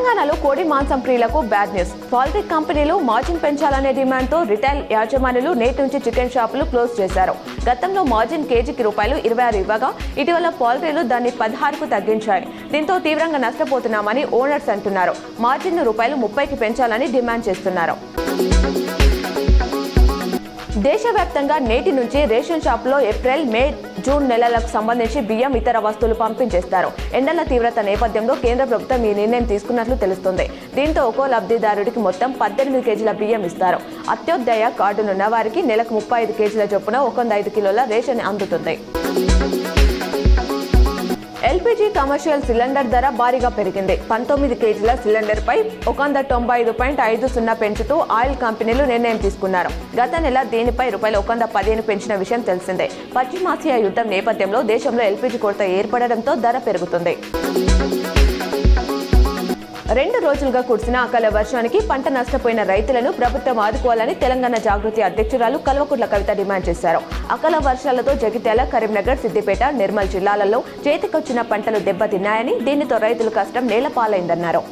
తెలంగాణలో కోడి మాంసం ప్రియులకు బ్యాడ్ న్యూస్. పౌల్ట్రీ కంపెనీలు మార్జిన్ పెంచాలనే డిమాండ్తో రిటైల్ యాజమానులు నేటి నుంచి చికెన్ షాపులు క్లోజ్ చేశారు. గతంలో మార్జిన్ కేజీకి ₹26 ఇవ్వగా ఇటీవల పౌల్ట్రీలు దాన్ని 16కు తగ్గించాయి. దీంతో తీవ్రంగా నష్టపోతున్నామని ఓనర్స్ అంటున్నారు. మార్జిన్ను ₹30కి పెంచాలని డిమాండ్ చేస్తున్నారు. దేశవ్యాప్తంగా నేటి నుంచి రేషన్ షాపులో ఏప్రిల్, మే, జూన్ నెలలకు సంబంధించి బియ్యం, ఇతర వస్తువులు పంపించేస్తారు. ఎండల తీవ్రత నేపథ్యంలో కేంద్ర ప్రభుత్వం ఈ నిర్ణయం తీసుకున్నట్లు తెలుస్తుంది. దీంతో ఒక్కో లబ్ధిదారుడికి మొత్తం 18 కేజీల బియ్యం ఇస్తారు. అత్యోదయ కార్డులున్న వారికి నెలకు 35 కేజీల చొప్పున 105 కిలోల రేషన్ అందుతుంది. ఎల్పీజీ కమర్షియల్ సిలిండర్ ధర భారీగా పెరిగింది. 19 కేజీల సిలిండర్పై 195.50 పెంచుతూ ఆయిల్ కంపెనీలు నిర్ణయం తీసుకున్నారు. గత నెల దీనిపై ₹115 పెంచిన విషయం తెలిసిందే. పశ్చిమాసియా యుద్ధం నేపథ్యంలో దేశంలో ఎల్పీజీ కొరత ఏర్పడడంతో ధర పెరుగుతుంది. 2 రోజులుగా కురిసిన అకాల వర్షానికి పంట నష్టపోయిన రైతులను ప్రభుత్వం ఆదుకోవాలని తెలంగాణ జాగృతి అధ్యక్షురాలు కల్వకుంట్ల కవిత డిమాండ్ చేశారు. అకాల వర్షాలతో జగిత్యాల, కరీంనగర్, సిద్దిపేట, నిర్మల్ జిల్లాలలో చేతికొచ్చిన పంటలు దెబ్బతిన్నాయని, దీనితో రైతుల కష్టం నేలపాలైందన్నారు.